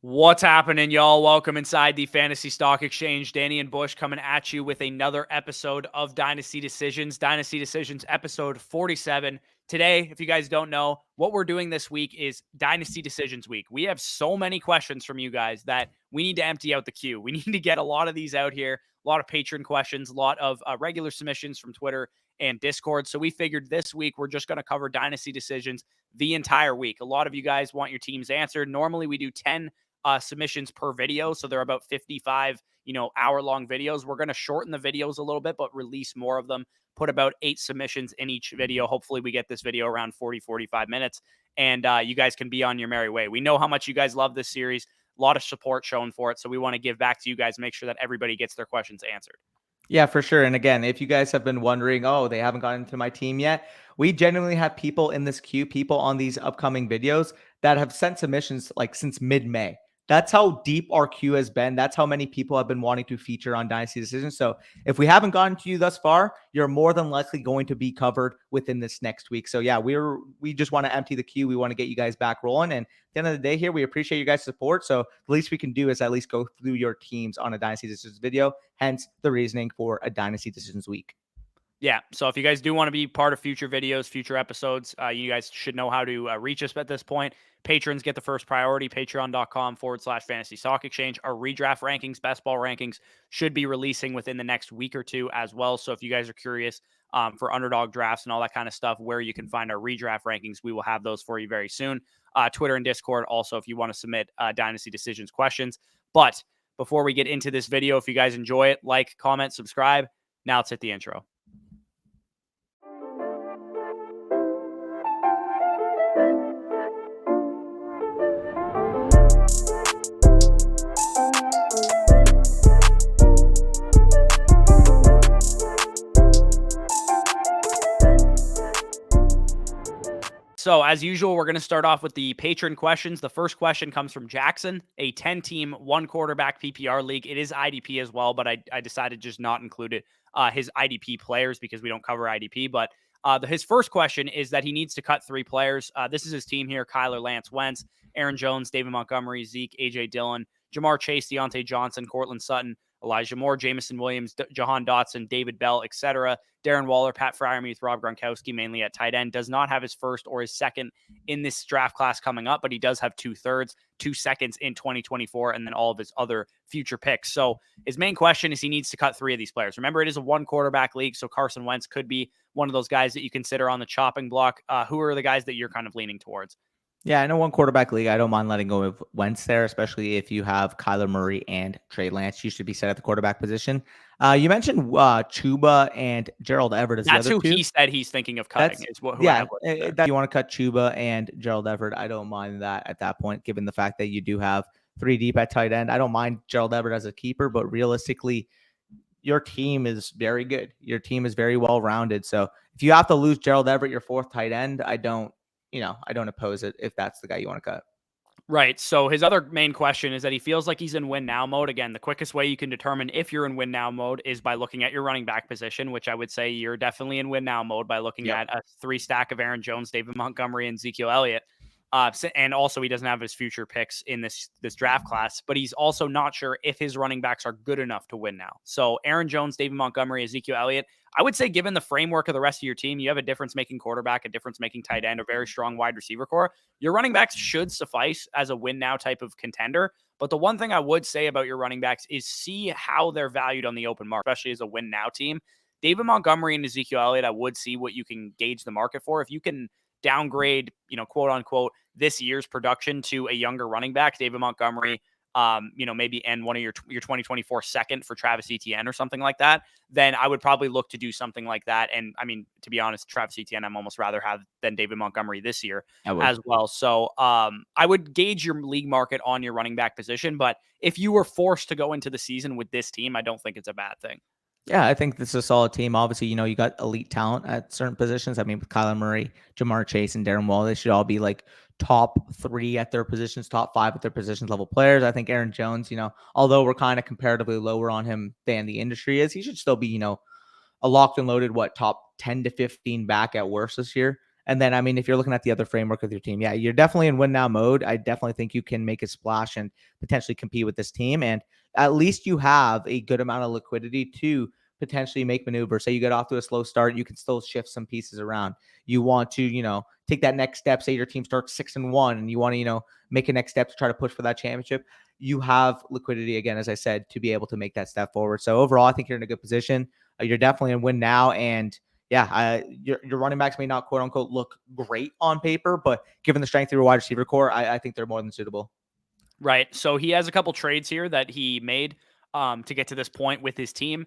What's happening, y'all? Welcome inside the Fantasy Stock Exchange. Danny and Bush coming at you with another episode of Dynasty Decisions. Dynasty Decisions episode 47. Today, if you guys don't know, what we're doing this week is Dynasty Decisions week. We have so many questions from you guys that we need to empty out the queue. We need to get a lot of these out here, a lot of patron questions, a lot of regular submissions from Twitter and Discord. So we figured this week we're just going to cover Dynasty Decisions the entire week. A lot of you guys want your teams answered. Normally we do 10 submissions per video. So they're about 55, hour-long videos. We're going to shorten the videos a little bit, but release more of them. Put about 8 submissions in each video. Hopefully we get this video around 40, 45 minutes, and you guys can be on your merry way. We know how much you guys love this series. A lot of support shown for it. So we want to give back to you guys, make sure that everybody gets their questions answered. Yeah, for sure. And again, if you guys have been wondering, oh, they haven't gotten into my team yet, we genuinely have people in this queue, people on these upcoming videos that have sent submissions like since mid-May. That's how deep our queue has been. That's how many people have been wanting to feature on Dynasty Decisions. So if we haven't gotten to you thus far, you're more than likely going to be covered within this next week. So yeah, we just want to empty the queue. We want to get you guys back rolling. And at the end of the day here, we appreciate you guys' support. So the least we can do is at least go through your teams on a Dynasty Decisions video. Hence the reasoning for a Dynasty Decisions week. Yeah, so if you guys do want to be part of future videos, future episodes, you guys should know how to reach us at this point. Patrons get the first priority, patreon.com/fantasy stock exchange. Our redraft rankings, best ball rankings should be releasing within the next week or two as well. So if you guys are curious for underdog drafts and all that kind of stuff, where you can find our redraft rankings, we will have those for you very soon. Twitter and Discord also, if you want to submit Dynasty Decisions questions. But before we get into this video, if you guys enjoy it, like, comment, subscribe. Now let's hit the intro. So as usual, we're going to start off with the patron questions. The first question comes from Jackson, a 10-team, 1-quarterback PPR league. It is IDP as well, but I decided just not include it, his IDP players, because we don't cover IDP. But his first question is that he needs to cut 3 players. This is his team here: Kyler, Lance, Wentz, Aaron Jones, David Montgomery, Zeke, A.J. Dillon, Jamar Chase, Deontay Johnson, Cortland Sutton, Elijah Moore, Jameson Williams, Jahan Dotson, David Bell, etc. Darren Waller, Pat Freiermuth, Rob Gronkowski, mainly at tight end. Does not have his first or his second in this draft class coming up, but he does have 2/3, 2 seconds in 2024, and then all of his other future picks. So his main question is he needs to cut 3 of these players. Remember, it is a 1-quarterback league, so Carson Wentz could be one of those guys that you consider on the chopping block. Who are the guys that you're kind of leaning towards? Yeah, in a 1-quarterback league, I don't mind letting go of Wentz there, especially if you have Kyler Murray and Trey Lance. You should be set at the quarterback position. You mentioned Chuba and Gerald Everett as That's the other who two. He said he's thinking of cutting. If you want to cut Chuba and Gerald Everett, I don't mind that at that point, given the fact that you do have 3 deep at tight end. I don't mind Gerald Everett as a keeper, but realistically, your team is very good. Your team is very well-rounded. So if you have to lose Gerald Everett, your 4th tight end, I don't oppose it if that's the guy you want to cut. Right. So his other main question is that he feels like he's in win now mode. Again, the quickest way you can determine if you're in win now mode is by looking at your running back position, which I would say you're definitely in win now mode by looking at a 3 stack of Aaron Jones, David Montgomery, and Ezekiel Elliott. And also he doesn't have his future picks in this draft class, but he's also not sure if his running backs are good enough to win now. So Aaron Jones, David Montgomery, Ezekiel Elliott, I would say given the framework of the rest of your team, you have a difference-making quarterback, a difference-making tight end, a very strong wide receiver core. Your running backs should suffice as a win now type of contender. But the one thing I would say about your running backs is see how they're valued on the open market, especially as a win now team. David Montgomery and Ezekiel Elliott, I would see what you can gauge the market for. If you can downgrade, quote unquote, this year's production to a younger running back, David Montgomery, maybe end one of your 2024 second for Travis Etienne or something like that, then I would probably look to do something like that. And I mean, to be honest, Travis Etienne, I'm almost rather have than David Montgomery this year as well. So I would gauge your league market on your running back position. But if you were forced to go into the season with this team, I don't think it's a bad thing. Yeah, I think this is a solid team. Obviously, you got elite talent at certain positions. I mean, with Kyler Murray, Jamar Chase, and Darren Waller, they should all be like top 3 at their positions, top 5 at their positions level players. I think Aaron Jones, although we're kind of comparatively lower on him than the industry is, he should still be, a locked and loaded, top 10 to 15 back at worst this year. And then, I mean, if you're looking at the other framework of your team, yeah, you're definitely in win now mode. I definitely think you can make a splash and potentially compete with this team. And at least you have a good amount of liquidity to potentially make maneuvers. Say you get off to a slow start, you can still shift some pieces around. You want to, take that next step. Say your team starts 6-1 and you want to, make a next step to try to push for that championship. You have liquidity again, as I said, to be able to make that step forward. So overall, I think you're in a good position. You're definitely in win now. And yeah, your running backs may not quote unquote look great on paper, but given the strength of your wide receiver core, I think they're more than suitable. Right. So he has a couple trades here that he made to get to this point with his team.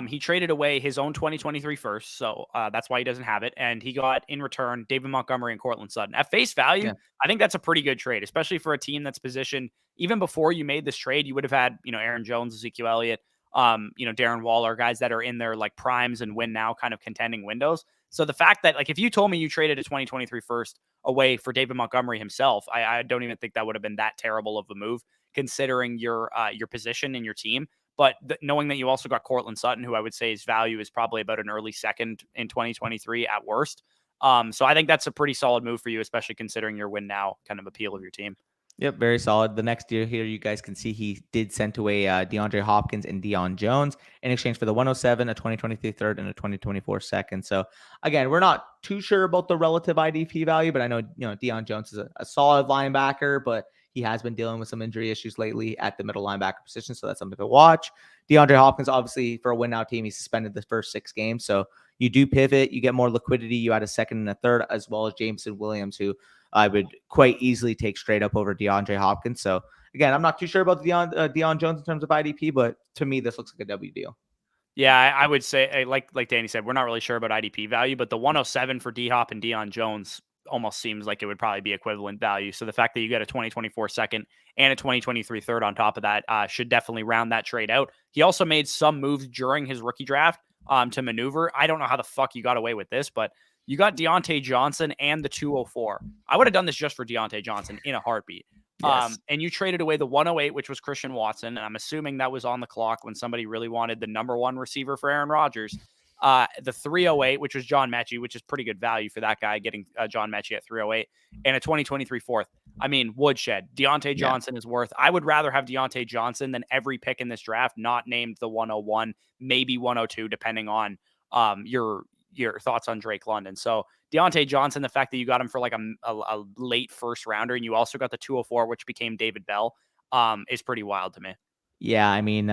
He traded away his own 2023 first, so that's why he doesn't have it. And he got in return David Montgomery and Cortland Sutton. At face value, Yeah. I think that's a pretty good trade, especially for a team that's positioned. Even before you made this trade, you would have had Aaron Jones, Ezekiel Elliott, Darren Waller, guys that are in their like primes and win now kind of contending windows. So the fact that like if you told me you traded a 2023 first away for David Montgomery himself, I don't even think that would have been that terrible of a move considering your position in your team. But knowing that you also got Cortland Sutton, who I would say his value is probably about an early second in 2023 at worst. So I think that's a pretty solid move for you, especially considering your win now kind of appeal of your team. Yep, very solid. The next year here, you guys can see he did send away DeAndre Hopkins and Deion Jones in exchange for the 107, a 2023 third, and a 2024 second. So again, we're not too sure about the relative IDP value, but I know Deion Jones is a solid linebacker, but he has been dealing with some injury issues lately at the middle linebacker position, so that's something to watch. DeAndre Hopkins, obviously, for a win now team, he's suspended the first 6 games, so you do pivot, you get more liquidity, you add a second and a third, as well as Jameson Williams, who I would quite easily take straight up over DeAndre Hopkins. So again, I'm not too sure about Deion Jones in terms of IDP, but to me, this looks like a W deal. Yeah, I would say, like Danny said, we're not really sure about IDP value, but the 107 for D Hop and Deion Jones almost seems like it would probably be equivalent value. So the fact that you get a 2024 second and a 2023 third on top of that should definitely round that trade out. He also made some moves during his rookie draft to maneuver. I don't know how the fuck you got away with this, but you got Deontay Johnson and the 204. I would have done this just for Deontay Johnson in a heartbeat. Yes. And you traded away the 108, which was Christian Watson. And I'm assuming that was on the clock when somebody really wanted the number one receiver for Aaron Rodgers. The 308, which was John Mechie, which is pretty good value for that guy getting John Mechie at 308, and a 2023 fourth. I mean, woodshed. Deontay Johnson is worth. I would rather have Deontay Johnson than every pick in this draft, not named the 101, maybe 102, depending on your thoughts on Drake London. So Deontay Johnson, the fact that you got him for like a late first rounder and you also got the 204, which became David Bell, is pretty wild to me. Yeah, I mean,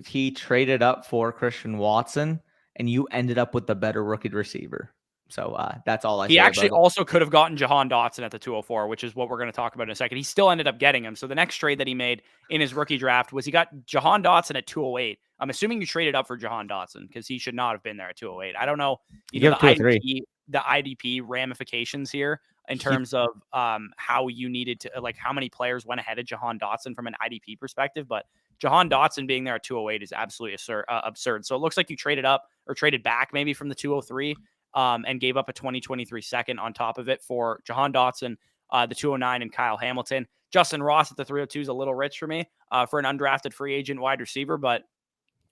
he traded up for Christian Watson, and you ended up with the better rookie receiver. So that's all I He say actually about it. also could have gotten Jahan Dotson at the 204, which is what we're going to talk about in a second. He still ended up getting him. So the next trade that he made in his rookie draft was he got Jahan Dotson at 208. I'm assuming you traded up for Jahan Dotson because he should not have been there at 208. I don't know, You give it 203. the IDP ramifications here in terms of how you needed to, like how many players went ahead of Jahan Dotson from an IDP perspective, but Jahan Dotson being there at 208 is absolutely absurd. So it looks like you traded up or traded back maybe from the 203 and gave up a 2023 second on top of it for Jahan Dotson, the 209, and Kyle Hamilton. Justin Ross at the 302 is a little rich for me for an undrafted free agent wide receiver, but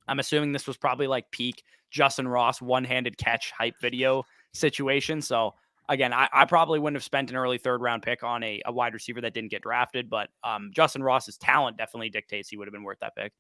I'm assuming this was probably like peak Justin Ross one-handed catch hype video situation. So again, I probably wouldn't have spent an early third round pick on a wide receiver that didn't get drafted, but Justin Ross's talent definitely dictates he would have been worth that pick.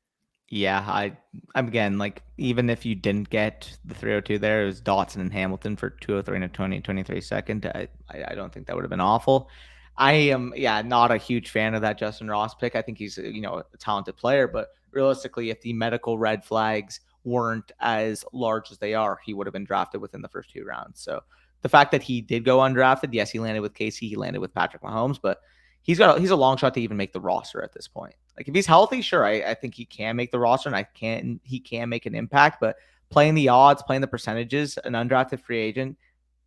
Yeah, I'm again like even if you didn't get the 302 there, it was Dotson and Hamilton for 203 and a 2023 second. I don't think that would have been awful. I am not a huge fan of that Justin Ross pick. I think he's a talented player, but realistically, if the medical red flags weren't as large as they are, he would have been drafted within the first 2 rounds. So the fact that he did go undrafted, yes, he landed with KC, he landed with Patrick Mahomes, but he's a long shot to even make the roster at this point. Like if he's healthy, sure, I think he can make the roster and he can make an impact, but playing the odds, playing the percentages, an undrafted free agent,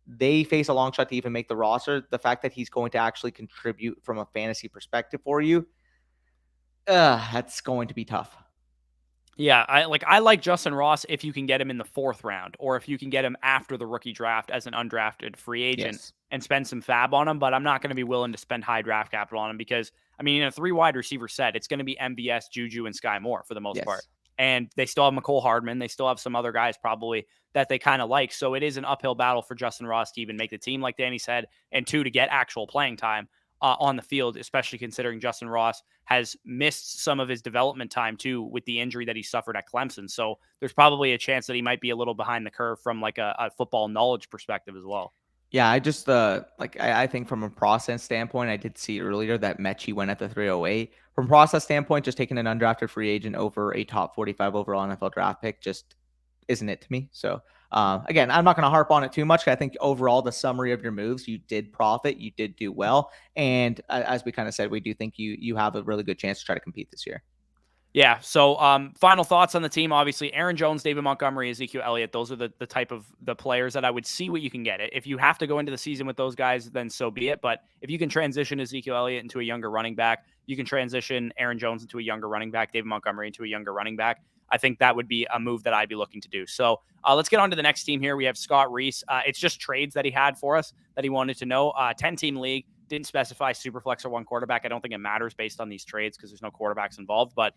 they face a long shot to even make the roster. The fact that he's going to actually contribute from a fantasy perspective for you, that's going to be tough. Yeah, I like Justin Ross if you can get him in the 4th round or if you can get him after the rookie draft as an undrafted free agent and spend some fab on him, but I'm not going to be willing to spend high draft capital on him because, I mean, in a 3 wide receiver set, it's going to be MVS, Juju, and Sky Moore for the most part. And they still have McCole Hardman. They still have some other guys probably that they kind of like. So it is an uphill battle for Justin Ross to even make the team, like Danny said, and two, to get actual playing time on the field, especially considering Justin Ross has missed some of his development time too with the injury that he suffered at Clemson. So there's probably a chance that he might be a little behind the curve from like a football knowledge perspective as well. Yeah, I just I think from a process standpoint, I did see earlier that Mechie went at the 308. From process standpoint, just taking an undrafted free agent over a top 45 overall NFL draft pick just isn't it to me. So again, I'm not going to harp on it too much. I think overall, the summary of your moves, you did profit, you did do well, and as we kind of said, we do think you have a really good chance to try to compete this year. Yeah. So, final thoughts on the team. Obviously, Aaron Jones, David Montgomery, Ezekiel Elliott. Those are the type of the players that I would see what you can get. If you have to go into the season with those guys, then so be it. But if you can transition Ezekiel Elliott into a younger running back, you can transition Aaron Jones into a younger running back, David Montgomery into a younger running back. I think that would be a move that I'd be looking to do. So let's get on to the next team here. We have Scott Reese. It's just trades that he had for us that he wanted to know. 10-team league. Didn't specify Superflex or one quarterback. I don't think it matters based on these trades because there's no quarterbacks involved. But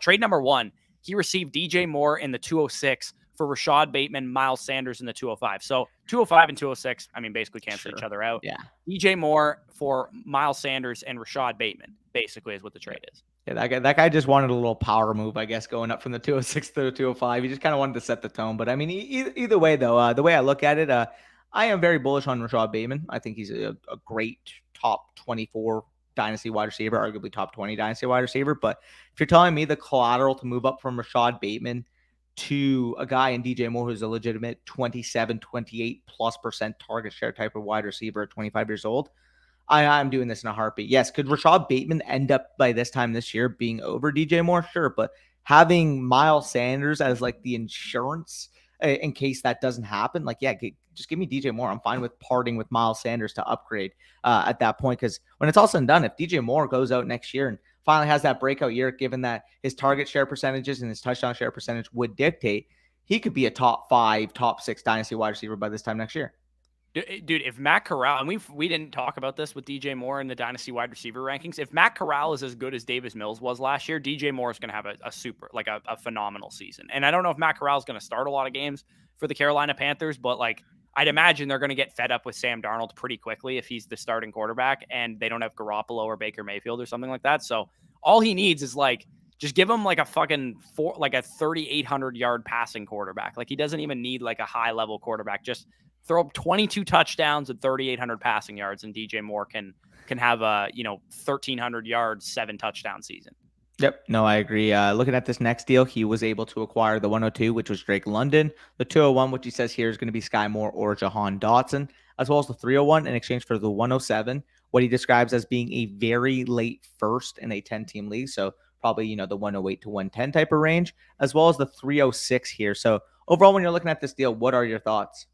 trade number one, he received DJ Moore in the 206 for Rashad Bateman, Miles Sanders in the 205. So 205 and 206, I mean, basically cancel each other out. Yeah. DJ Moore for Miles Sanders and Rashad Bateman, basically, is what the trade is. Yeah, that guy just wanted a little power move, I guess, going up from the 206 to the 205. He just kind of wanted to set the tone. But I mean, either way, though, the way I look at it, I am very bullish on Rashad Bateman. I think he's a great top 24 dynasty wide receiver, arguably top 20 dynasty wide receiver. But if you're telling me the collateral to move up from Rashad Bateman to a guy in DJ Moore who's a legitimate 27, 28+% target share type of wide receiver at 25 years old, I'm doing this in a heartbeat. Yes, could Rashad Bateman end up by this time this year being over DJ Moore? Sure, but having Miles Sanders as like the insurance in case that doesn't happen, like, yeah, just give me DJ Moore. I'm fine with parting with Miles Sanders to upgrade at that point, because when it's all said and done, if DJ Moore goes out next year and finally has that breakout year, given that his target share percentages and his touchdown share percentage would dictate, he could be a top 5, top 6 dynasty wide receiver by this time next year. Dude, if Matt Corral, and we didn't talk about this with DJ Moore in the dynasty wide receiver rankings, if Matt Corral is as good as Davis Mills was last year, DJ Moore is going to have a phenomenal season. And I don't know if Matt Corral is going to start a lot of games for the Carolina Panthers, but like, I'd imagine they're going to get fed up with Sam Darnold pretty quickly if he's the starting quarterback and they don't have Garoppolo or Baker Mayfield or something like that. So all he needs is like, just give him like a fucking 3,800 yard passing quarterback. Like, he doesn't even need like a high level quarterback. Just throw up 22 touchdowns and 3,800 passing yards, and DJ Moore can have a 1,300 yards, 7 touchdown season. Yep. No, I agree. Looking at this next deal, he was able to acquire the 102, which was Drake London, the 201, which he says here is going to be Sky Moore or Jahan Dotson, as well as the 301 in exchange for the 107, what he describes as being a very late first in a 10-team league. So probably, the 108 to 110 type of range, as well as the 306 here. So overall, when you're looking at this deal, what are your thoughts?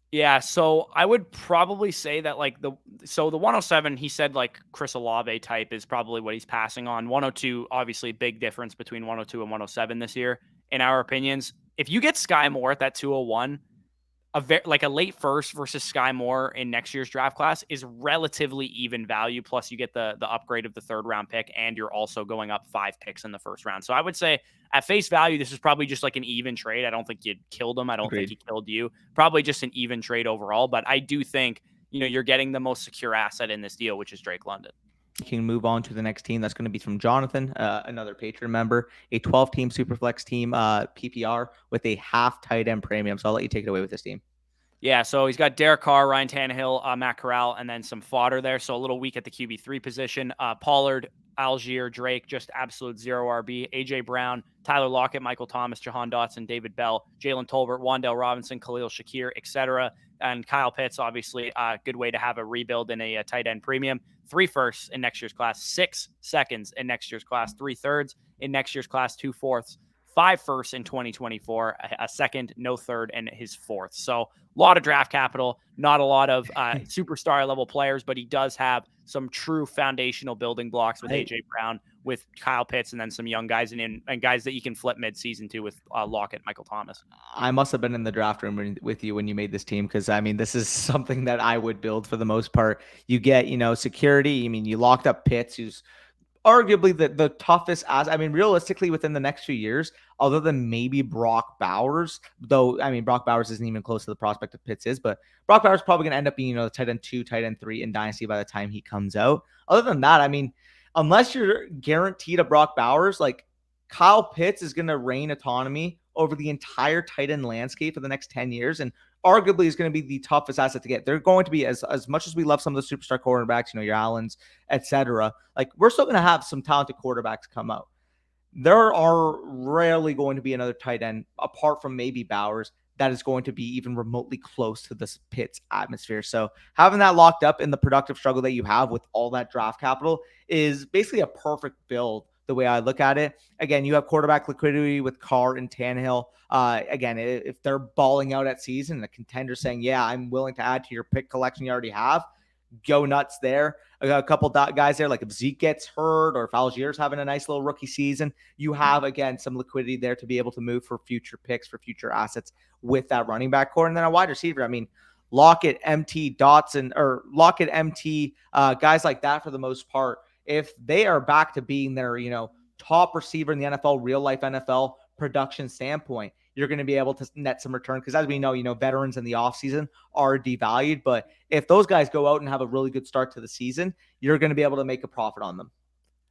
Yeah, so I would probably say that like the 107, he said like Chris Olave type is probably what he's passing on. 102, obviously big difference between 102 and 107 this year, in our opinions. If you get Sky Moore at that 201, a late first versus Sky Moore in next year's draft class is relatively even value. Plus, you get the upgrade of the 3rd round pick, and you're also going up 5 picks in the 1st round. So I would say at face value, this is probably just like an even trade. I don't think you killed him. I don't think he killed you. Probably just an even trade overall. But I do think you're getting the most secure asset in this deal, which is Drake London. You can move on to the next team. That's going to be from Jonathan, another Patreon member, a 12-team Superflex team, PPR, with a half tight end premium. So I'll let you take it away with this team. Yeah, so he's got Derek Carr, Ryan Tannehill, Matt Corral, and then some fodder there. So a little weak at the QB3 position. Pollard, Algier, Drake, just absolute 0 RB. A.J. Brown, Tyler Lockett, Michael Thomas, Jahan Dotson, David Bell, Jalen Tolbert, Wan'Dale Robinson, Khalil Shakir, etc. And Kyle Pitts, obviously, a good way to have a rebuild in a tight end premium. 3 firsts in next year's class, 6 seconds in next year's class, 3 thirds in next year's class, 2 fourths, 5 firsts in 2024, a second, no third, and his 4th. So a lot of draft capital, not a lot of superstar level players, but he does have some true foundational building blocks with A.J. Brown, with Kyle Pitts, and then some young guys and guys that you can flip mid-season to with Lockett, Michael Thomas. I must have been in the draft room with you when you made this team, because, I mean, this is something that I would build for the most part. You get, security. I mean, you locked up Pitts, who's arguably the toughest as I mean, realistically within the next few years, other than maybe Brock Bowers, though I mean Brock Bowers isn't even close to the prospect of Pitts is, but Brock Bowers is probably gonna end up being, the tight end 2, tight end 3 in Dynasty by the time he comes out. Other than that, I mean, unless you're guaranteed a Brock Bowers, like Kyle Pitts is gonna reign autonomy over the entire tight end landscape for the next 10 years. And arguably is going to be the toughest asset to get. They're going to be, as much as we love some of the superstar quarterbacks, your Allens, etc. Like we're still going to have some talented quarterbacks come out. There are rarely going to be another tight end apart from maybe Bowers that is going to be even remotely close to this Pitts atmosphere. So having that locked up in the productive struggle that you have with all that draft capital is basically a perfect build the way I look at it. Again, you have quarterback liquidity with Carr and Tannehill. Again, if they're balling out at season and a contender saying, yeah, I'm willing to add to your pick collection you already have, go nuts there. A couple guys there, like if Zeke gets hurt or if Algier's having a nice little rookie season, you have, again, some liquidity there to be able to move for future picks, for future assets with that running back core. And then a wide receiver, I mean, Lockett, MT, Dotson, or Lockett, MT, guys like that for the most part, if they are back to being their, top receiver in the NFL, real life NFL production standpoint, you're going to be able to net some return. Because as we know, veterans in the offseason are devalued. But if those guys go out and have a really good start to the season, you're going to be able to make a profit on them.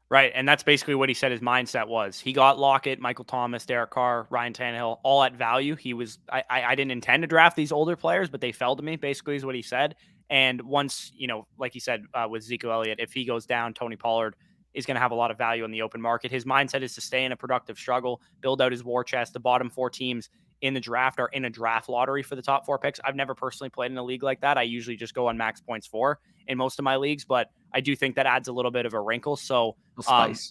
Right, and that's basically what he said his mindset was. He got Lockett, Michael Thomas, Derek Carr, Ryan Tannehill, all at value. He was, I didn't intend to draft these older players, but they fell to me, basically is what he said. And once, like he said with Ezekiel Elliott, if he goes down, Tony Pollard is going to have a lot of value on the open market. His mindset is to stay in a productive struggle, build out his war chest. The bottom 4 teams in the draft are in a draft lottery for the top 4 picks. I've never personally played in a league like that. I usually just go on max points 4 in most of my leagues, but I do think that adds a little bit of a wrinkle. So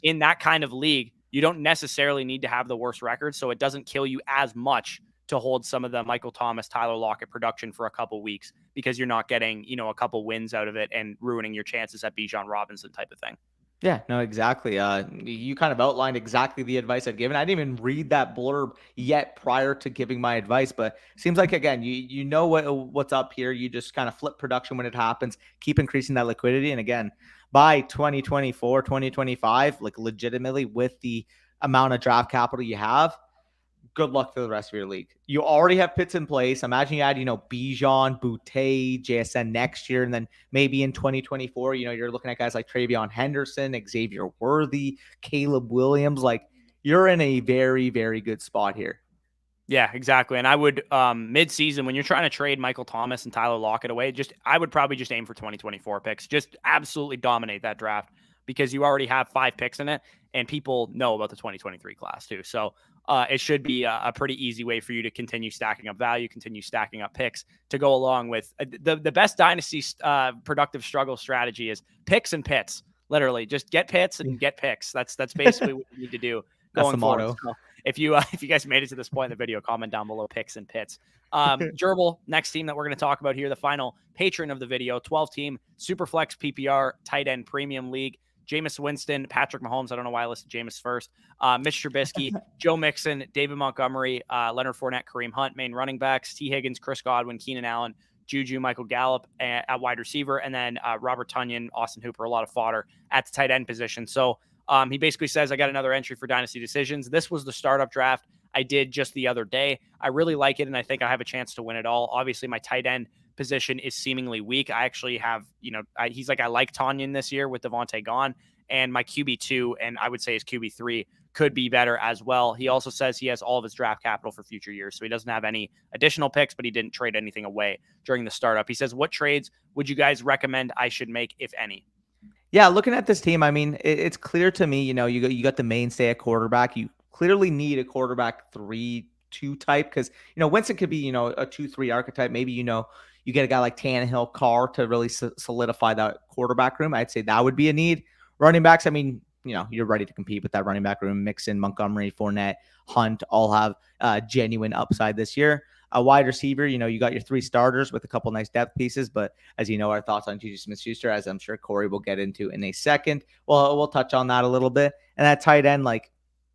in that kind of league, you don't necessarily need to have the worst record, so it doesn't kill you as much to hold some of the Michael Thomas, Tyler Lockett production for a couple weeks because you're not getting, a couple wins out of it and ruining your chances at Bijan Robinson type of thing. Yeah, no, exactly. You kind of outlined exactly the advice I'd given. I didn't even read that blurb yet prior to giving my advice, but seems like, again, you know what's up here. You just kind of flip production when it happens, keep increasing that liquidity. And again, by 2024, 2025, like legitimately with the amount of draft capital you have, good luck for the rest of your league. You already have Pitts in place. Imagine you add, Bijan, Boutte, JSN next year. And then maybe in 2024, you're looking at guys like Travion Henderson, Xavier Worthy, Caleb Williams. Like you're in a very, very good spot here. Yeah, exactly. And I would mid-season when you're trying to trade Michael Thomas and Tyler Lockett away, I would probably just aim for 2024 picks. Just absolutely dominate that draft because you already have 5 picks in it and people know about the 2023 class too. So it should be a pretty easy way for you to continue stacking up value, continue stacking up picks to go along with the best dynasty productive struggle strategy is picks and pits. Literally, just get pits and get picks. That's basically what you need to do going forward. So if you guys made it to this point in the video, comment down below picks and pits. Gerbole, next team that we're going to talk about here, the final patron of the video, 12-team Superflex PPR tight end premium league. Jameis Winston, Patrick Mahomes. I don't know why I listed Jameis first. Mitch Trubisky, Joe Mixon, David Montgomery, Leonard Fournette, Kareem Hunt, main running backs, T. Higgins, Chris Godwin, Keenan Allen, Juju, Michael Gallup at wide receiver, and then Robert Tonyan, Austin Hooper, a lot of fodder at the tight end position. So he basically says, I got another entry for Dynasty Decisions. This was the startup draft I did just the other day. I really like it, and I think I have a chance to win it all. Obviously, my tight end position is seemingly weak. I actually have, he's like, I like Tonyan this year with Devontae gone, and my QB2, and I would say his QB3 could be better as well. He also says he has all of his draft capital for future years, so he doesn't have any additional picks, but he didn't trade anything away during the startup. He says, what trades would you guys recommend I should make, if any? Yeah, looking at this team, I mean, it's clear to me, you got the mainstay at quarterback. You clearly need a quarterback 3-2 type because, Winston could be, a 2-3 archetype. Maybe, you get a guy like Tannehill, Carr to really solidify that quarterback room. I'd say that would be a need. Running backs, I mean, you're ready to compete with that running back room. Mixon, Montgomery, Fournette, Hunt all have genuine upside this year. A wide receiver, you got your 3 starters with a couple nice depth pieces, but as you know, our thoughts on Juju Smith-Schuster, as I'm sure Corey will get into in a second. Well, we'll touch on that a little bit. And that tight end,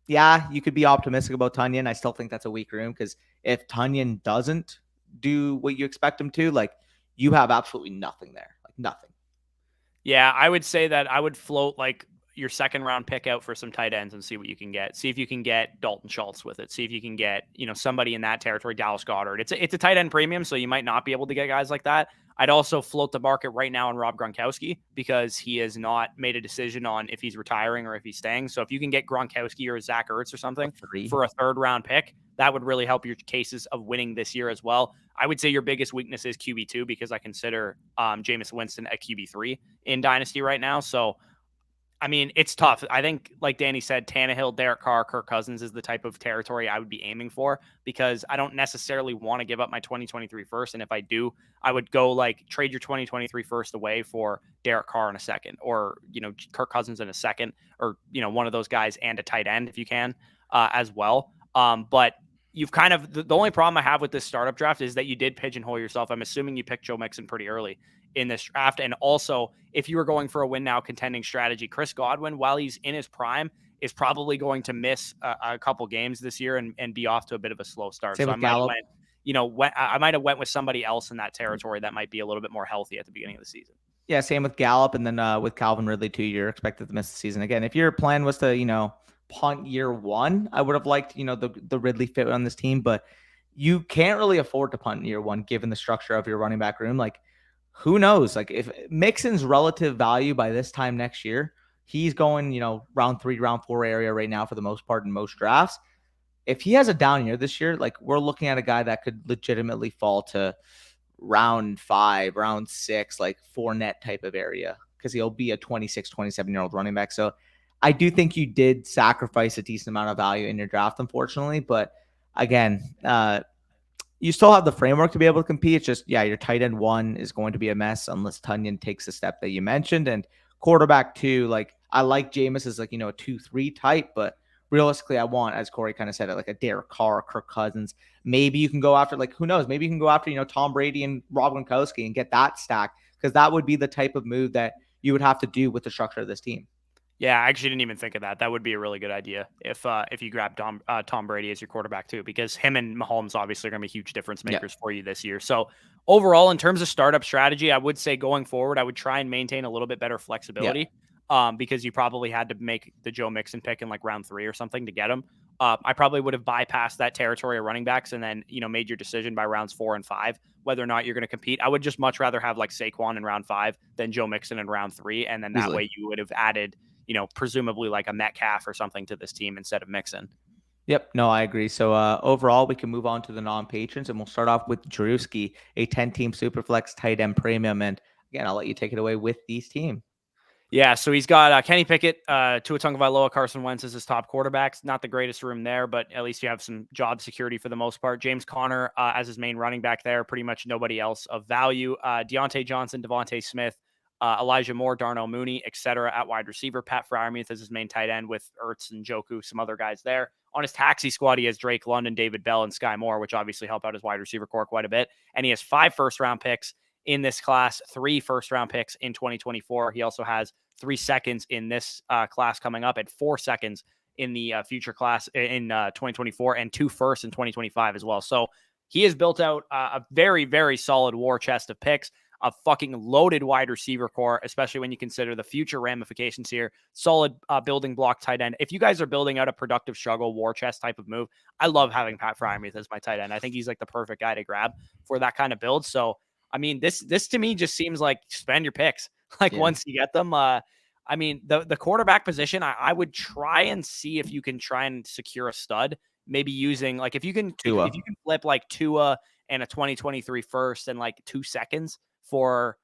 yeah, you could be optimistic about Tonyan. I still think that's a weak room because if Tonyan doesn't do what you expect him to, you have absolutely nothing there, nothing. Yeah, I would say that I would float your second round pick out for some tight ends and see what you can get. See if you can get Dalton Schultz with it. See if you can get, somebody in that territory, Dallas Goedert. It's a tight end premium, so you might not be able to get guys like that. I'd also float the market right now on Rob Gronkowski because he has not made a decision on if he's retiring or if he's staying. So if you can get Gronkowski or Zach Ertz or something for a third round pick, that would really help your cases of winning this year as well. I would say your biggest weakness is QB2 because I consider Jameis Winston at QB3 in Dynasty right now. So, I mean, it's tough. I think, like Danny said, Tannehill, Derek Carr, Kirk Cousins is the type of territory I would be aiming for because I don't necessarily want to give up my 2023 first. And if I do, I would go trade your 2023 first away for Derek Carr in a second or, Kirk Cousins in a second or, one of those guys and a tight end if you can as well. But you've kind of the only problem I have with this startup draft is that you did pigeonhole yourself. I'm assuming you picked Joe Mixon pretty early in this draft. And also, if you were going for a win now contending strategy, Chris Godwin, while he's in his prime, is probably going to miss a couple games this year and be off to a bit of a slow start. Same so I with might Gallup. I might have went with somebody else in that territory that might be a little bit more healthy at the beginning of the season. Yeah, same with Gallup, and then with Calvin Ridley too. You're expected to miss the season again. If your plan was to, punt year one, I would have liked, the Ridley fit on this team, but you can't really afford to punt in year one given the structure of your running back room. Like, who knows? Like, if Mixon's relative value by this time next year, he's going, round 3, round 4 area right now for the most part in most drafts. If he has a down year this year, like, we're looking at a guy that could legitimately fall to round 5, round 6, like 4 net type of area because he'll be a 26, 27-year-old running back. So I do think you did sacrifice a decent amount of value in your draft, unfortunately. But again, you still have the framework to be able to compete. It's just, your tight end 1 is going to be a mess unless Tunyon takes the step that you mentioned. And quarterback 2, like, I like Jameis as a 2-3 type, but realistically, I want, as Corey kind of said, like a Derek Carr, Kirk Cousins. Maybe you can go after, who knows? Maybe you can go after, Tom Brady and Rob Gronkowski and get that stack because that would be the type of move that you would have to do with the structure of this team. Yeah, I actually didn't even think of that. That would be a really good idea if you grab Tom Brady as your quarterback too, because him and Mahomes obviously are going to be huge difference makers for you this year. So overall, in terms of startup strategy, I would say going forward, I would try and maintain a little bit better flexibility because you probably had to make the Joe Mixon pick in round 3 or something to get him. I probably would have bypassed that territory of running backs and then, made your decision by rounds 4 and 5, whether or not you're going to compete. I would just much rather have Saquon in round 5 than Joe Mixon in round 3. And then that way you would have added, presumably like a Metcalf or something to this team instead of Mixon. Yep. No, I agree. So overall, we can move on to the non-patrons, and we'll start off with Drewski, a 10-team Superflex tight end premium. And again, I'll let you take it away with these teams. Yeah, so he's got Kenny Pickett, Tua Tagovailoa, Carson Wentz as his top quarterbacks. Not the greatest room there, but at least you have some job security for the most part. James Conner as his main running back there. Pretty much nobody else of value. Deontay Johnson, Devontae Smith, Elijah Moore, Darnell Mooney, etc. at wide receiver. Pat Freiermuth as his main tight end with Ertz and Njoku, some other guys there. On his taxi squad, he has Drake London, David Bell, and Sky Moore, which obviously help out his wide receiver core quite a bit. And he has 5 first-round picks in this class, 3 first-round picks in 2024. He also has 3 seconds in this class coming up and 4 seconds in the future class in 2024 and 2 firsts in 2025 as well. So he has built out a very, very solid war chest of picks, a fucking loaded wide receiver core, especially when you consider the future ramifications here. Solid building block tight end. If you guys are building out a productive struggle war chest type of move, I love having Pat Freiermuth as my tight end. I think he's the perfect guy to grab for that kind of build. So, I mean, this to me just seems like spend your picks. Once you get them, I mean, the quarterback position, I would try and see if you can try and secure a stud, maybe using if you can flip Tua and a 2023 first and 2 seconds for,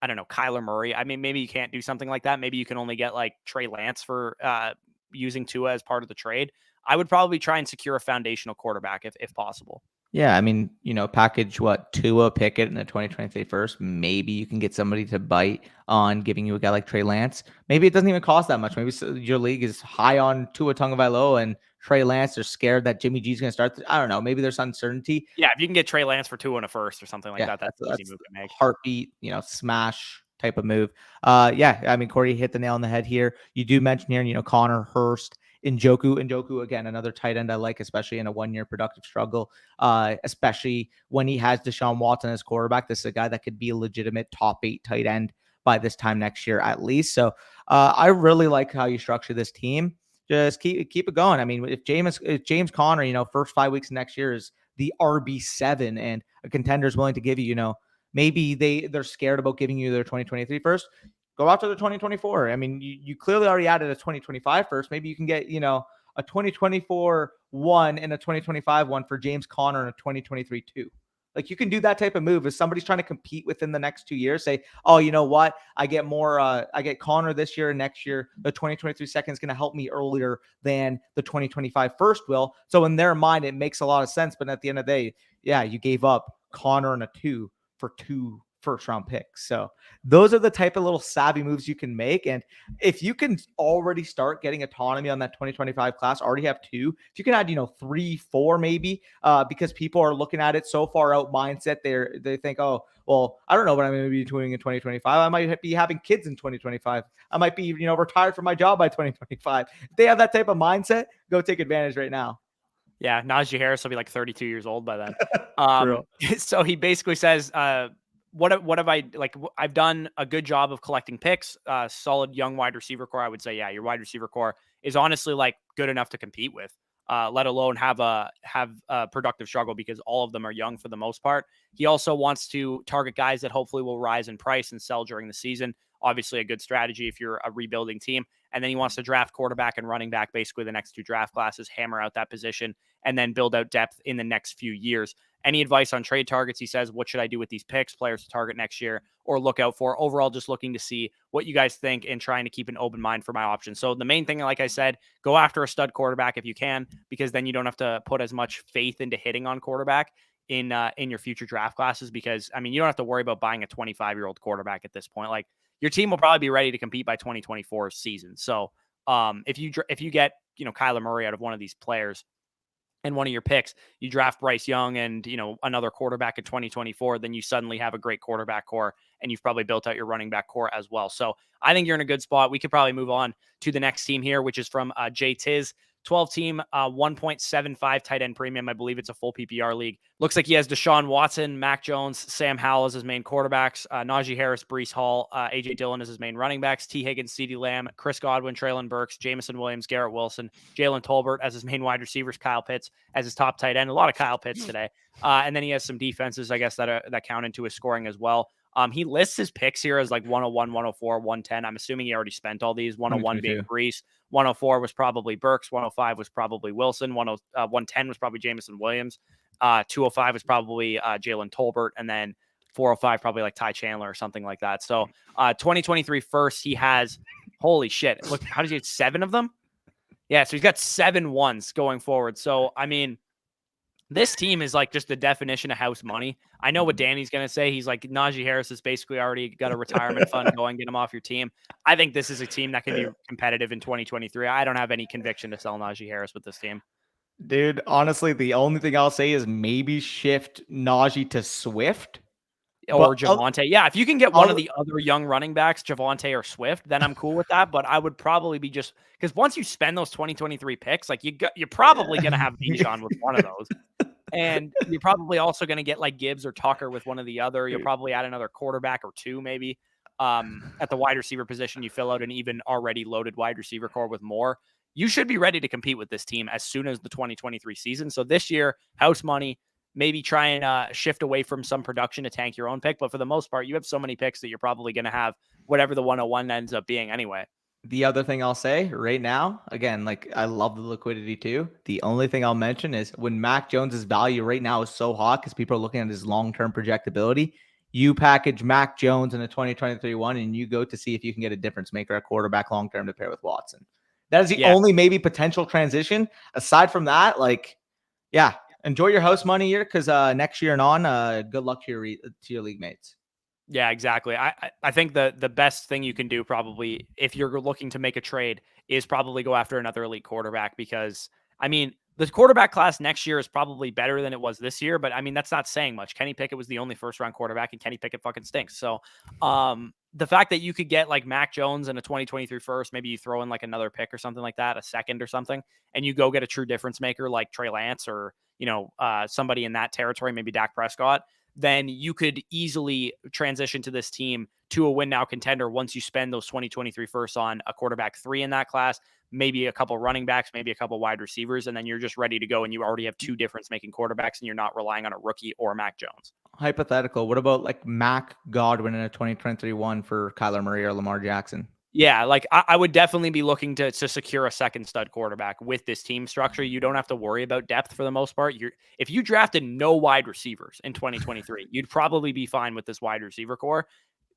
I don't know, Kyler Murray. I mean, maybe you can't do something like that. Maybe you can only get Trey Lance for using Tua as part of the trade. I would probably try and secure a foundational quarterback if possible. Yeah, I mean, package Tua, Pickett in the 2023 first. Maybe you can get somebody to bite on giving you a guy like Trey Lance. Maybe it doesn't even cost that much. Maybe your league is high on Tua Tagovailoa and Trey Lance. They're scared that Jimmy G's going to start. I don't know. Maybe there's uncertainty. Yeah, if you can get Trey Lance for 2 and a first or something like that's an easy move to make. Heartbeat, smash type of move. Yeah, I mean, Corey hit the nail on the head here. You do mention here, Connor Hurst, Njoku, again, another tight end I like, especially in a 1-year productive struggle, especially when he has Deshaun Watson as quarterback. This is a guy that could be a legitimate top 8 tight end by this time next year at least. So I really like how you structure this team. Just keep it going. I mean, if James Conner, first 5 weeks of next year is the RB7 and a contender is willing to give you, maybe they're scared about giving you their 2023 first, go after the 2024. I mean, you clearly already added a 2025 first. Maybe you can get, a 2024 one and a 2025 one for James Conner and a 2023 two. Like you can do that type of move if somebody's trying to compete within the next 2 years. Say, oh, you know what? I get Connor this year and next year. The 2023 second is going to help me earlier than the 2025 first will. So in their mind, it makes a lot of sense. But at the end of the day, yeah, you gave up Connor and a 2 for 2 first round picks. So those are the type of little savvy moves you can make. And if you can already start getting autonomy on that 2025 class, already have 2, if you can add, 3, 4, maybe, because people are looking at it so far out mindset, they think, oh, well, I don't know what I'm going to be doing in 2025. I might be having kids in 2025. I might be, retired from my job by 2025. If they have that type of mindset, go take advantage right now. Yeah, Najee Harris will be like 32 years old by then. So he basically says, what have I like? I've done a good job of collecting picks, solid young wide receiver core. I would say, yeah, your wide receiver core is honestly like good enough to compete with, let alone have a productive struggle because all of them are young for the most part. He also wants to target guys that hopefully will rise in price and sell during the season. Obviously, a good strategy if you're a rebuilding team. And then he wants to draft quarterback and running back, basically the next 2 draft classes, hammer out that position, and then build out depth in the next few years. Any advice on trade targets? He says, what should I do with these picks, players to target next year or look out for? Overall, just looking to see what you guys think and trying to keep an open mind for my options. So the main thing, like I said, go after a stud quarterback if you can, because then you don't have to put as much faith into hitting on quarterback in your future draft classes. Because, I mean, you don't have to worry about buying a 25-year-old quarterback at this point. Like, your team will probably be ready to compete by 2024 season. So if you get, Kyler Murray out of one of these players and one of your picks, you draft Bryce Young and, another quarterback in 2024, then you suddenly have a great quarterback core and you've probably built out your running back core as well. So I think you're in a good spot. We could probably move on to the next team here, which is from Jtizz. 12 team, 1.75 tight end premium. I believe it's a full PPR league. Looks like he has Deshaun Watson, Mac Jones, Sam Howell as his main quarterbacks, Najee Harris, Breece Hall, AJ Dillon as his main running backs, T. Higgins, CeeDee Lamb, Chris Godwin, Treylon Burks, Jameson Williams, Garrett Wilson, Jalen Tolbert as his main wide receivers, Kyle Pitts as his top tight end. A lot of Kyle Pitts today. And then he has some defenses, I guess, that count into his scoring as well. He lists his picks here as like 101, 104, 110. I'm assuming he already spent all these. 101 being Breece, 104 was probably Burks, 105 was probably Wilson, 110 was probably Jameson Williams, 205 was probably Jalen Tolbert, and then 405 probably like Ty Chandler or something like that. So 2023 first, he has, holy shit, look, how does he have 7 of them? Yeah, so he's got 7 ones going forward. So, I mean, this team is like just the definition of house money. I know what Danny's going to say. He's like, Najee Harris has basically already got a retirement fund going, get him off your team. I think this is a team that can be competitive in 2023. I don't have any conviction to sell Najee Harris with this team. Dude, honestly, the only thing I'll say is maybe shift Najee to Swift. Or Javonte. Yeah, if you can get one of the other young running backs, Javonte or Swift, then I'm cool with that. But I would probably be just because once you spend those 2023 picks, like you're probably going to have Bijan with one of those. And you're probably also going to get like Gibbs or Tucker with one of the other. You'll probably add another quarterback or 2 maybe. At the wide receiver position, you fill out an even already loaded wide receiver core with more. You should be ready to compete with this team as soon as the 2023 season. So this year, house money, maybe try and shift away from some production to tank your own pick. But for the most part, you have so many picks that you're probably going to have whatever the 101 ends up being anyway. The other thing I'll say right now, again, like I love the liquidity too. The only thing I'll mention is when Mac Jones's value right now is so hot because people are looking at his long-term projectability, you package Mac Jones in a 2023 one and you go to see if you can get a difference maker at quarterback long-term to pair with Watson. That is the only maybe potential transition. Aside from that, like, yeah, enjoy your house money here because next year and on, good luck to your league mates. Yeah, exactly. I think the best thing you can do probably if you're looking to make a trade is probably go after another elite quarterback because, I mean, the quarterback class next year is probably better than it was this year, but I mean, that's not saying much. Kenny Pickett was the only first-round quarterback, and Kenny Pickett fucking stinks. So the fact that you could get like Mac Jones in a 2023 first, maybe you throw in like another pick or something like that, a second or something, and you go get a true difference maker like Trey Lance or, somebody in that territory, maybe Dak Prescott, then you could easily transition to this team to a win now contender once you spend those 2023 firsts on a quarterback 3 in that class, maybe a couple running backs, maybe a couple wide receivers, and then you're just ready to go and you already have 2 difference making quarterbacks and you're not relying on a rookie or Mac Jones. Hypothetical. What about like Mac Godwin in a 2023 one for Kyler Murray or Lamar Jackson? Yeah, like I would definitely be looking to secure a second stud quarterback with this team structure. You don't have to worry about depth for the most part. If you drafted no wide receivers in 2023, you'd probably be fine with this wide receiver core.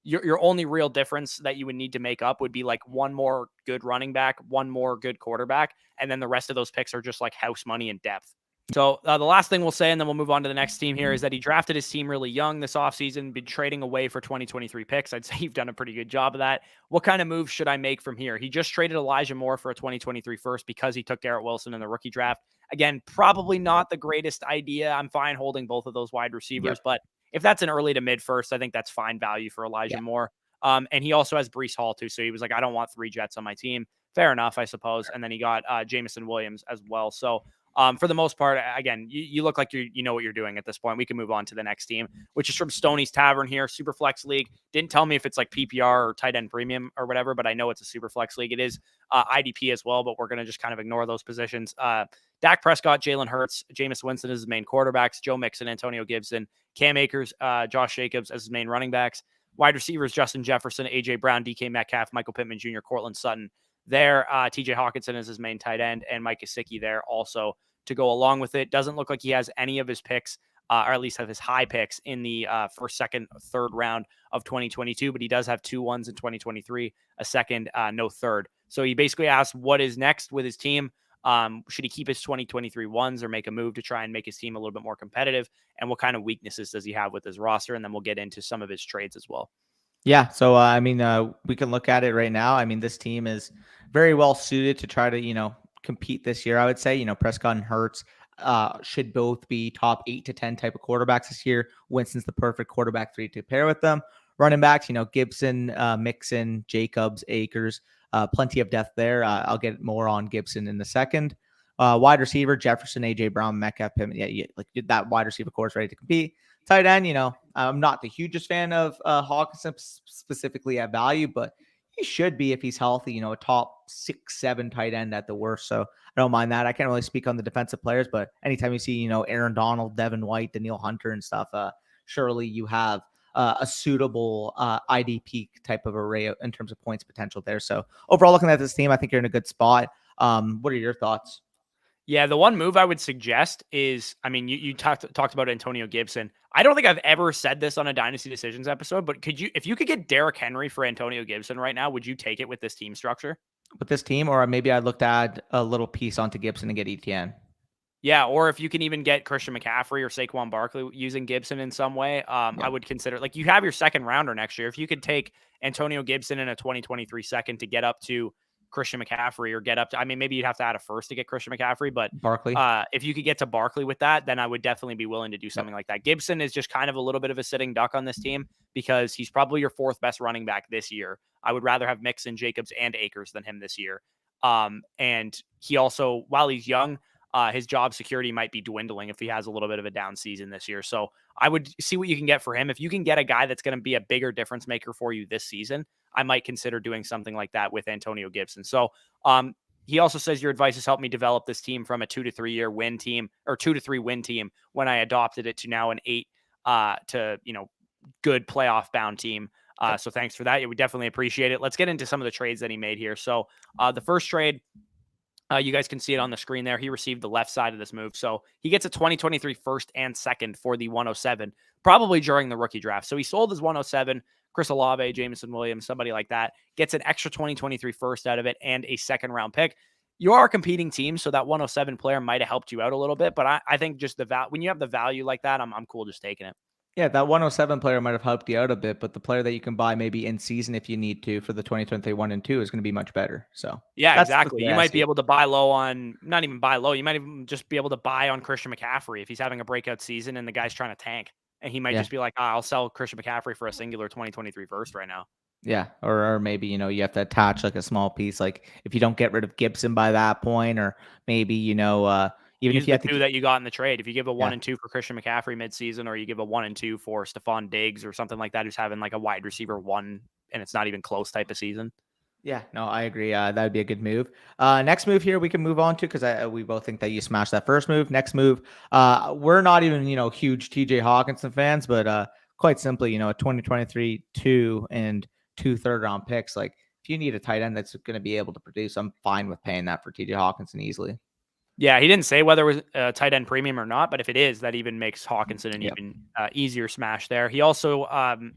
Your only real difference that you would need to make up would be like one more good running back, one more good quarterback, and then the rest of those picks are just like house money and depth. So the last thing we'll say, and then we'll move on to the next team here, is that he drafted his team really young this offseason, been trading away for 2023 picks. I'd say you've done a pretty good job of that. What kind of moves should I make from here? He just traded Elijah Moore for a 2023 first because he took Garrett Wilson in the rookie draft. Again, probably not the greatest idea. I'm fine holding both of those wide receivers, but if that's an early to mid first, I think that's fine value for Elijah Moore. And he also has Breece Hall too. So he was like, I don't want 3 Jets on my team. Fair enough, I suppose. And then he got Jameson Williams as well. So for the most part, again, you look like you know what you're doing at this point. We can move on to the next team, which is from Stoney's Tavern here, Super Flex League. Didn't tell me if it's like PPR or tight end premium or whatever, but I know it's a Super Flex League. It is IDP as well, but we're going to just kind of ignore those positions. Dak Prescott, Jalen Hurts, Jameis Winston as his main quarterbacks, Joe Mixon, Antonio Gibson, Cam Akers, Josh Jacobs as his main running backs, wide receivers, Justin Jefferson, AJ Brown, DK Metcalf, Michael Pittman Jr., Cortland Sutton there, TJ Hawkinson is his main tight end, and Mike Gesicki there also to go along with it. Doesn't look like he has any of his picks, or at least have his high picks in the first, second, third round of 2022, but he does have 2 ones in 2023, a second, no third. So he basically asked what is next with his team. Should he keep his 2023 ones or make a move to try and make his team a little bit more competitive? And what kind of weaknesses does he have with his roster? And then we'll get into some of his trades as well. Yeah. So, I mean, we can look at it right now. I mean, this team is very well suited to try to, compete this year. I would say, Prescott and Hurts should both be top 8 to 10 type of quarterbacks this year. Winston's the perfect quarterback 3 to pair with them. Running backs, Gibson, Mixon, Jacobs, Akers, plenty of depth there. I'll get more on Gibson in a second. Wide receiver, Jefferson, AJ Brown, Metcalf, Pittman. Yeah, like that wide receiver core is ready to compete. Tight end, I'm not the hugest fan of Hawkinson specifically at value, but he should be if he's healthy, a top 6, 7 tight end at the worst. So I don't mind that. I can't really speak on the defensive players, but anytime you see, Aaron Donald, Devin White, Daniil Hunter and stuff, surely you have a suitable IDP type of array in terms of points potential there. So overall, looking at this team, I think you're in a good spot. What are your thoughts? Yeah, the one move I would suggest is, I mean, you talked about Antonio Gibson. I don't think I've ever said this on a Dynasty Decisions episode, but if you could get Derrick Henry for Antonio Gibson right now, would you take it with this team structure? With this team, or maybe I'd look to add a little piece onto Gibson and get ETN. Yeah, or if you can even get Christian McCaffrey or Saquon Barkley using Gibson in some way, I would consider, like, you have your second rounder next year. If you could take Antonio Gibson in a 2023 second to get up to Christian McCaffrey or get up to, I mean, maybe you'd have to add a first to get Christian McCaffrey, but Barkley. If you could get to Barkley with that, then I would definitely be willing to do something like that. Gibson is just kind of a little bit of a sitting duck on this team because he's probably your 4th best running back this year. I would rather have Mixon, Jacobs, and Akers than him this year. And he also, while he's young, his job security might be dwindling if he has a little bit of a down season this year. So I would see what you can get for him. If you can get a guy that's going to be a bigger difference maker for you this season, I might consider doing something like that with Antonio Gibson. So he also says your advice has helped me develop this team from a 2 to 3 year win team or 2 to 3 win team when I adopted it to now an 8 to, good playoff bound team. So thanks for that. Yeah, we definitely appreciate it. Let's get into some of the trades that he made here. So the first trade, you guys can see it on the screen there. He received the left side of this move. So he gets a 2023 first and second for the 107, probably during the rookie draft. So he sold his 107, Chris Olave, Jameson Williams, somebody like that, gets an extra 2023 first out of it and a second round pick. You are a competing team, so that 107 player might have helped you out a little bit. But I think just when you have the value like that, I'm cool just taking it. Yeah, that 107 player might have helped you out a bit, but the player that you can buy maybe in season if you need to for the 2023 1 and 2 is going to be much better. So yeah, exactly. You might be able to buy low on, not even buy low. You might even just be able to buy on Christian McCaffrey if he's having a breakout season and the guy's trying to tank. And he might just be like, I'll sell Christian McCaffrey for a singular 2023 first right now. Yeah. Or maybe, you have to attach like a small piece. Like if you don't get rid of Gibson by that point, or maybe, you Even if Use you the have to 2 that you got in the trade. If you give a 1 yeah. and 2 for Christian McCaffrey midseason, or you give a 1 and 2 for Stephon Diggs or something like that, who's having like a wide receiver 1 and it's not even close type of season. Yeah, no, I agree. That would be a good move. Next move here we can move on to because we both think that you smashed that first move. Next move, we're not even huge TJ Hawkinson fans, but quite simply, a 2023 2 and 2 third-round picks. Like if you need a tight end that's going to be able to produce, I'm fine with paying that for TJ Hawkinson easily. Yeah, he didn't say whether it was a tight end premium or not, but if it is, that even makes Hawkinson an Yep. even easier smash there. He also,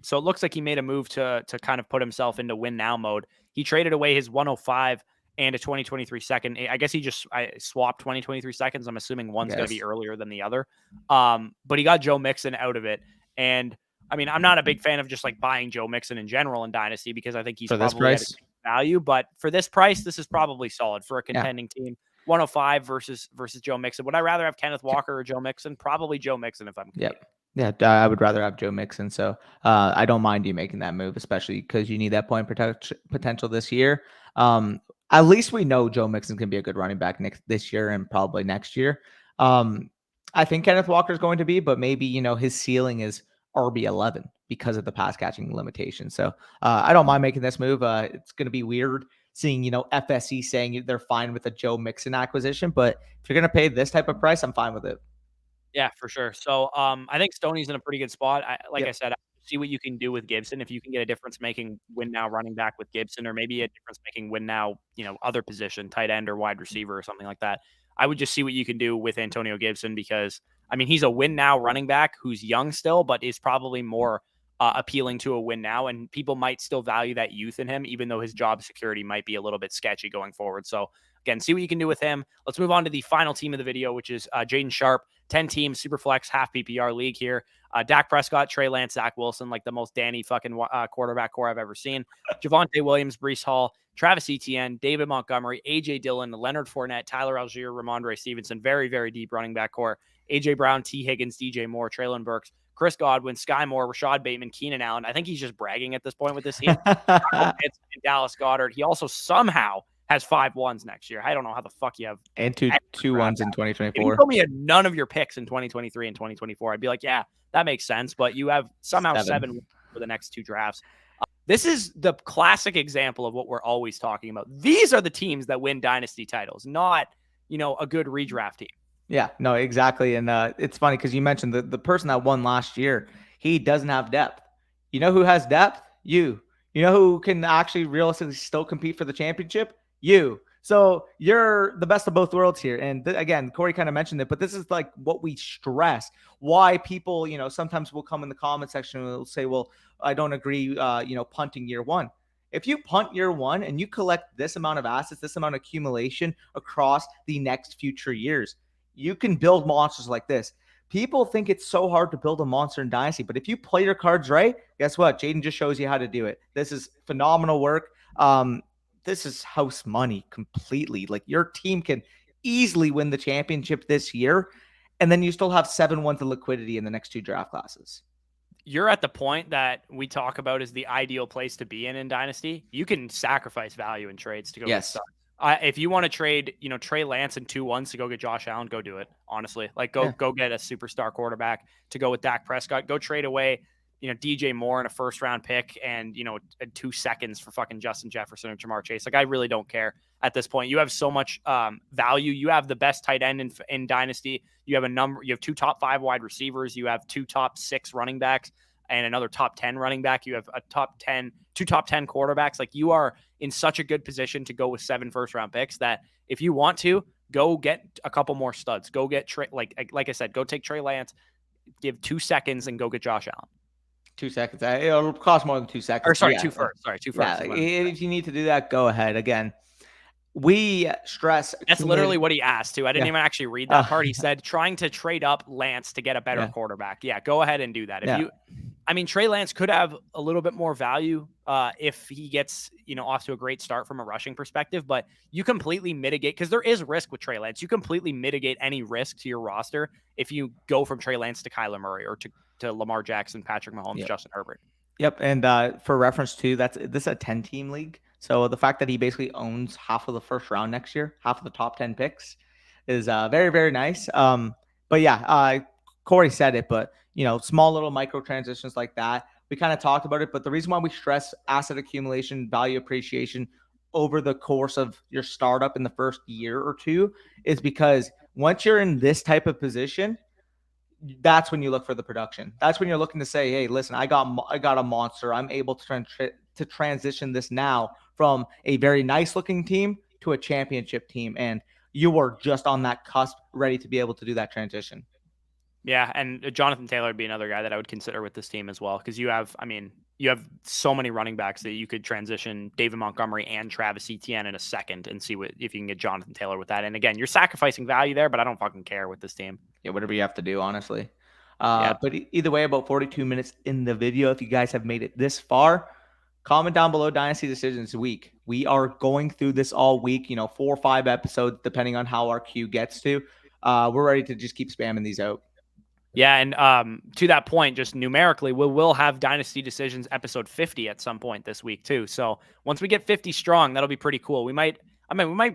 so it looks like he made a move to kind of put himself into win now mode. He traded away his 105 and a 2023 second. I guess he just swapped 2023 seconds. I'm assuming one's going to be earlier than the other. But he got Joe Mixon out of it. And I mean, I'm not a big fan of just like buying Joe Mixon in general in Dynasty because I think he's For this probably at price, a value. But for this price, this is probably solid for a contending team. 105 versus Joe Mixon. Would I rather have Kenneth Walker or Joe Mixon? Probably Joe Mixon if I'm competing. Yeah, I would rather have Joe Mixon. So I don't mind you making that move, especially because you need that point potential this year. At least we know Joe Mixon can be a good running back this year and probably next year. I think Kenneth Walker is going to be, but maybe his ceiling is RB11 because of the pass catching limitation. So I don't mind making this move. It's going to be weird seeing FSE saying they're fine with a Joe Mixon acquisition, but if you're going to pay this type of price, I'm fine with it. Yeah, for sure. So, I think Stoney's in a pretty good spot. Like I Yep. said, see what you can do with Gibson. If you can get a difference making win now running back with Gibson, or maybe a difference making win now, other position, tight end or wide receiver or something like that. I would just see what you can do with Antonio Gibson because I mean he's a win now running back who's young still, but is probably more appealing to a win now, and people might still value that youth in him, even though his job security might be a little bit sketchy going forward. So again, see what you can do with him. Let's move on to the final team of the video, which is Jayden Sharp. 10 teams, super flex, half PPR league here. Dak Prescott, Trey Lance, Zach Wilson, like the most Danny fucking quarterback core I've ever seen. Javonte Williams, Breece Hall, Travis Etienne, David Montgomery, AJ Dillon, Leonard Fournette, Tyler Algier, Ramondre Stevenson. Very, very deep running back core. AJ Brown, T. Higgins, DJ Moore, Traylon Burks, Chris Godwin, Sky Moore, Rashad Bateman, Keenan Allen. I think he's just bragging at this point with this team. And Dallas Goedert. He also somehow has 5 1s next year. I don't know how the fuck you have and two ones in If you 2024. told me you had none of your picks in 2023 and 2024, I'd be like, yeah, that makes sense. But you have somehow 7 for the next 2 drafts. This is the classic example of what we're always talking about. These are the teams that win dynasty titles, not a good redraft team. Yeah, no, exactly. And it's funny because you mentioned the person that won last year, he doesn't have depth. You know who has depth? You. You know who can actually realistically still compete for the championship? You. So you're the best of both worlds here. And again, Corey kind of mentioned it, but this is like what we stress. Why people, sometimes will come in the comment section and will say, well, I don't agree, punting year one. If you punt year one and you collect this amount of assets, this amount of accumulation across the next future years, you can build monsters like this. People think it's so hard to build a monster in Dynasty, but if you play your cards right, guess what? Jayden just shows you how to do it. This is phenomenal work. This is house money completely. Like your team can easily win the championship this year, and then you still have 7 1 of liquidity in the next 2 draft classes. You're at the point that we talk about as the ideal place to be in Dynasty. You can sacrifice value in trades to go get stuff. If you want to trade, Trey Lance and 2 1s to go get Josh Allen, go do it. Honestly, like go get a superstar quarterback to go with Dak Prescott. Go trade away, DJ Moore and a 1st round pick and 2 seconds for fucking Justin Jefferson or Jamar Chase. Like I really don't care at this point. You have so much value. You have the best tight end in Dynasty. You have 2 top 5 wide receivers. You have 2 top 6 running backs and another top 10 running back. You have 2 top 10 quarterbacks. Like you are in such a good position to go with 7 first-round picks that if you want to, go get a couple more studs. Go get like I said, go take Trey Lance, give 2 seconds and go get Josh Allen. 2 seconds. It'll cost more than 2 seconds. Or sorry, 2 first. Sorry, 2 first. Yeah, if you need to do that, go ahead. Again, we stress. That's literally what he asked too. I didn't even actually read that part. He said trying to trade up Lance to get a better quarterback. Yeah, go ahead and do that. Trey Lance could have a little bit more value if he gets, off to a great start from a rushing perspective, but you completely mitigate because there is risk with Trey Lance. You completely mitigate any risk to your roster if you go from Trey Lance to Kyler Murray or to Lamar Jackson, Patrick Mahomes, Justin Herbert. Yep. And for reference too, this is a 10-team league. So the fact that he basically owns half of the first round next year, half of the top 10 picks, is very, very nice. But yeah, Corey said it, but small little micro transitions like that. We kind of talked about it, but the reason why we stress asset accumulation, value appreciation over the course of your startup in the first year or two is because once you're in this type of position, that's when you look for the production. That's when you're looking to say, hey, listen, I got a monster. I'm able to transition this now from a very nice looking team to a championship team. And you were just on that cusp, ready to be able to do that transition. Yeah, and Jonathan Taylor would be another guy that I would consider with this team as well, because you have so many running backs that you could transition David Montgomery and Travis Etienne in a second and see if you can get Jonathan Taylor with that. And again, you're sacrificing value there, but I don't fucking care with this team. Yeah, whatever you have to do, honestly. Yeah. But either way, about 42 minutes in the video. If you guys have made it this far, comment down below Dynasty Decisions week. We are going through this all week, 4 or 5 episodes, depending on how our queue gets to. We're ready to just keep spamming these out. Yeah, and to that point, just numerically, we will have Dynasty Decisions episode 50 at some point this week too. So once we get 50 strong, that'll be pretty cool. We might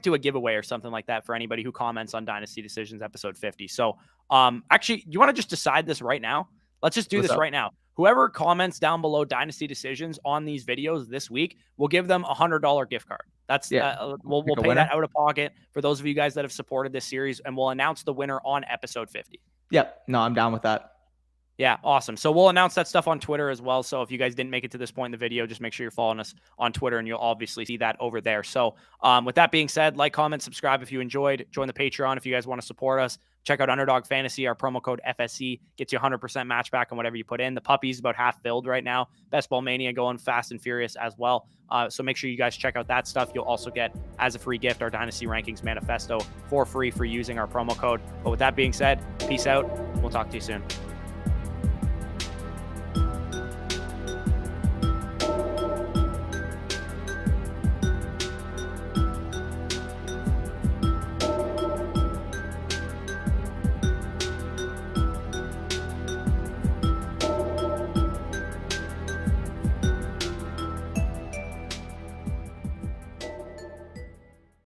do a giveaway or something like that for anybody who comments on Dynasty Decisions episode 50. So actually, you want to just decide this right now? Let's just do this right now. Whoever comments down below Dynasty Decisions on these videos this week, we'll give them a $100 gift card. That's we'll pay that out of pocket for those of you guys that have supported this series, and we'll announce the winner on episode 50. Yep. No, I'm down with that. Yeah, awesome. So we'll announce that stuff on Twitter as well. So if you guys didn't make it to this point in the video, just make sure you're following us on Twitter, and you'll obviously see that over there. So with that being said, like, comment, subscribe if you enjoyed. Join the Patreon if you guys want to support us. Check out Underdog Fantasy. Our promo code FSC gets you 100% match back on whatever you put in. The puppy's about half filled right now. Best Ball Mania going fast and furious as well. So make sure you guys check out that stuff. You'll also get, as a free gift, our Dynasty Rankings Manifesto for free for using our promo code. But with that being said, peace out. We'll talk to you soon.